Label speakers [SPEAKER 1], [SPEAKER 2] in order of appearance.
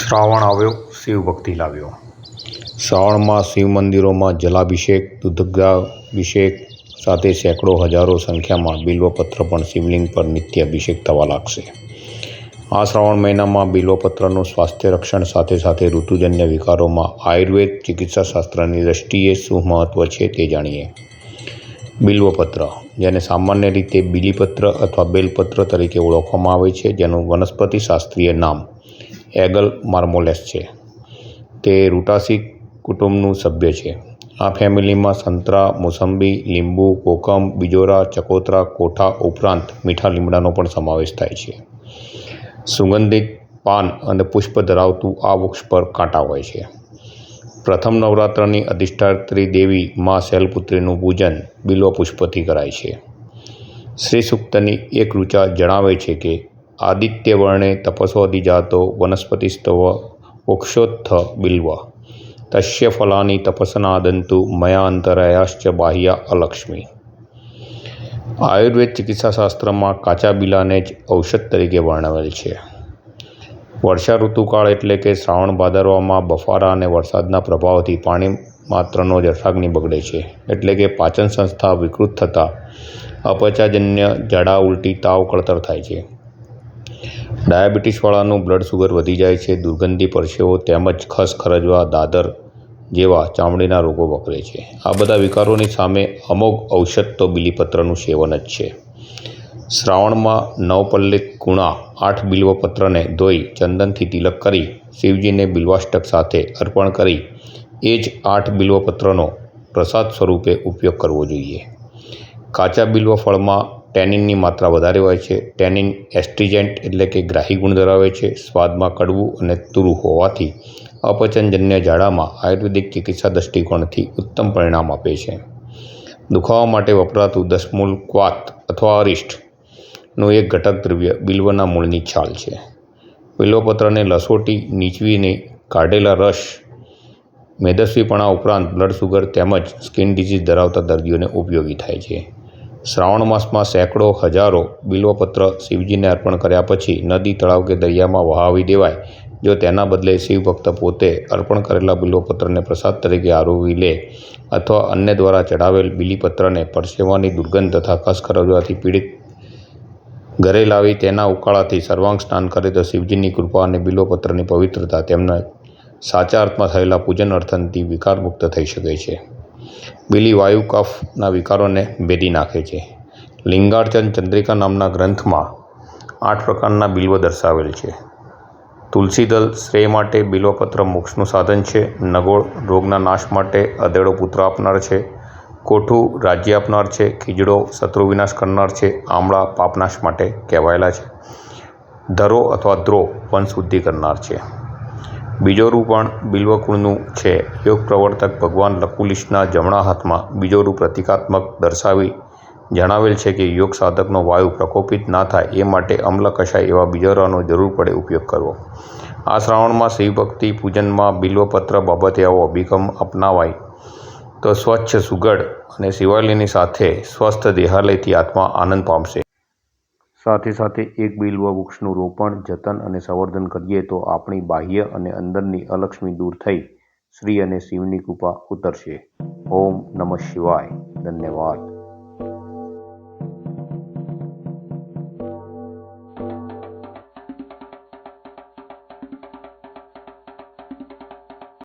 [SPEAKER 1] શ્રાવણ આવ્યો, શિવ ભક્તિ લાવ્યો. શ્રાવણમાં શિવ મંદિરોમાં જલાભિષેક, દુગ્ધાભિષેક સાથે સેંકડો હજારો સંખ્યામાં બિલ્વપત્ર પણ શિવલિંગ પર નિત્ય અભિષેક થવા લાગશે. આ શ્રાવણ મહિનામાં બિલ્વપત્રનું સ્વાસ્થ્ય રક્ષણ સાથે સાથે ઋતુજન્ય વિકારોમાં આયુર્વેદ ચિકિત્સાશાસ્ત્રની દ્રષ્ટિએ શું મહત્વ છે તે જાણીએ. બિલ્વપત્ર, જેને સામાન્ય રીતે બીલીપત્ર અથવા બેલપત્ર તરીકે ઓળખવામાં આવે છે, જેનું વનસ્પતિશાસ્ત્રીય નામ એગલ માર્મોલેસ છે. તે રૂટાસી કુટુંબનું સભ્ય છે. આ ફેમિલીમાં સંતરા, મોસંબી, લીંબુ, કોકમ, બિજોરા, ચકોતરા, કોઠા ઉપરાંત મીઠા લીમડાનો પણ સમાવેશ થાય છે. સુગંધિત પાન અને પુષ્પ ધરાવતું આ વૃક્ષ પર કાંટા હોય છે. પ્રથમ નવરાત્રની અધિષ્ઠાત્રી દેવી મા શૈલપુત્રીનું પૂજન બિલ્વપુષ્પથી કરાય છે. શ્રી સૂક્તની એક ઋચા જણાવે છે કે આદિત્ય વર્ણે તપસોધિજાતો વનસ્પતિસ્તવ વૃક્ષોત્થ બિલ્વ તસ્ય ફલાની તપસનાદંતુ મયા અંતરયાશ્ચ બાહ્યા અલક્ષ્મી. આયુર્વેદ ચિકિત્સાશાસ્ત્રમાં કાચા બિલાને જ ઔષધ તરીકે વર્ણવેલ છે. વર્ષા ઋતુકાળ એટલે કે શ્રાવણ ભાદરવામાં બફારા અને વરસાદના પ્રભાવથી પાણી માત્રનો જઠરાગ્નિ બગડે છે, એટલે કે પાચન સંસ્થા વિકૃત થતાં અપચાજન્ય ઝાડા, ઉલટી, તાવ, કળતર થાય છે. ડાયાબિટીસવાળાનું બ્લડ શુગર વધી જાય છે. દુર્ગંધી, પરસેવો તેમજ ખસ ખરજવા, દાદર જેવા ચામડીના રોગો વકરે છે. આ બધા વિકારોની સામે અમોઘ ઔષધ તો બીલીપત્રનું સેવન જ છે. શ્રાવણમાં નવપલ્લિત ગુણા 8 બિલ્વપત્રને ધોઈ ચંદનથી તિલક કરી શિવજીને બિલ્વાષ્ટક સાથે અર્પણ કરી એ જ 8 બિલ્વપત્રનો પ્રસાદ સ્વરૂપે ઉપયોગ કરવો જોઈએ. કાચા બિલ્વ ફળમાં ટેનિનની માત્રા વધારે હોય છે. ટેનિન એસ્ટ્રીજેન્ટ એટલે કે ગ્રાહી ગુણ ધરાવે છે. સ્વાદમાં કડવું અને તુરું હોવાથી અપચનજન્ય ઝાડામાં આયુર્વેદિક ચિકિત્સા દૃષ્ટિકોણથી ઉત્તમ પરિણામ આપે છે. દુખાવા માટે વપરાતું દશમૂળ, ક્વાથ અથવા અરિષ્ટ એક ઘટક દ્રવ્ય બિલ્વના મૂળની છાલ છે. બિલ્વપત્રને લસોટી નીચવીને કાઢેલા રસ મેદસ્વીપણા ઉપરાંત બ્લડ શુગર તેમજ સ્કિન ડિઝીઝ ધરાવતા દર્દીઓને ઉપયોગી થાય છે. શ્રાવણ માસમાં સેંકડો હજારો બિલ્વપત્ર શિવજીને અર્પણ કર્યા પછી નદી, તળાવ કે દરિયામાં વહાવી દેવાય. જો તેના બદલે શિવભક્ત પોતે અર્પણ કરેલા બિલ્વપત્રને પ્રસાદ તરીકે આરોગી લે અથવા અન્ય દ્વારા ચઢાવેલ બીલીપત્રને પરસેવાની દુર્ગંધ તથા ખસ ખરજવાથી પીડિત ઘરે લાવી તેના ઉકાળાથી સર્વાંગ સ્નાન કરે તો શિવજીની કૃપા અને બિલ્વપત્રની પવિત્રતા તેમના સાચા અર્થમાં થયેલા પૂજન અર્થનથી વિકારમુક્ત થઈ શકે છે. બીલી વાયુ કફના વિકારોને ભેદી નાખે છે. લિંગાર્ચન ચંદ્રિકા નામના ગ્રંથમાં 8 પ્રકારના બિલ્વ દર્શાવેલ છે. તુલસીદલ શ્રેય માટે, બિલ્વપત્ર મોક્ષનું સાધન છે. નગોળ રોગના નાશ માટે, અધેડો પુત્ર આપનાર છે. કોઠું રાજ્ય આપનાર છે. ખીજડો શત્રુ વિનાશ કરનાર છે. આમળા પાપનાશ માટે કહેવાયેલા છે. ધરો અથવા દ્રો વંશ વૃદ્ધિ કરનાર છે. બીજોરું પણ બિલ્વકુળનું છે. યોગ પ્રવર્તક ભગવાન લકુલિશના જમણા હાથમાં બીજોરું પ્રતિકાત્મક દર્શાવી જણાવેલ છે કે યોગ સાધકનો વાયુ પ્રકોપિત ના થાય એ માટે અમ્લ કષાય એવા બિજોરાનો જરૂર પડે ઉપયોગ કરવો. આ શ્રાવણમાં શિવભક્તિ પૂજનમાં બિલ્વપત્ર બાબતે આવો અભિગમ અપનાવાય તો સ્વચ્છ, સુઘડ અને શિવાલયની સાથે સ્વસ્થ દેહાલયથી આત્મા આનંદ પામશે. સાથે સાથે એક બિલ્વ વૃક્ષનું રોપણ, જતન અને સંવર્ધન કરીએ તો આપણી બાહ્ય અને અંદરની અલક્ષ્મી દૂર થઈ શ્રી અને શિવની કૃપા ઉતરશે. ઓમ નમઃ શિવાય. ધન્યવાદ.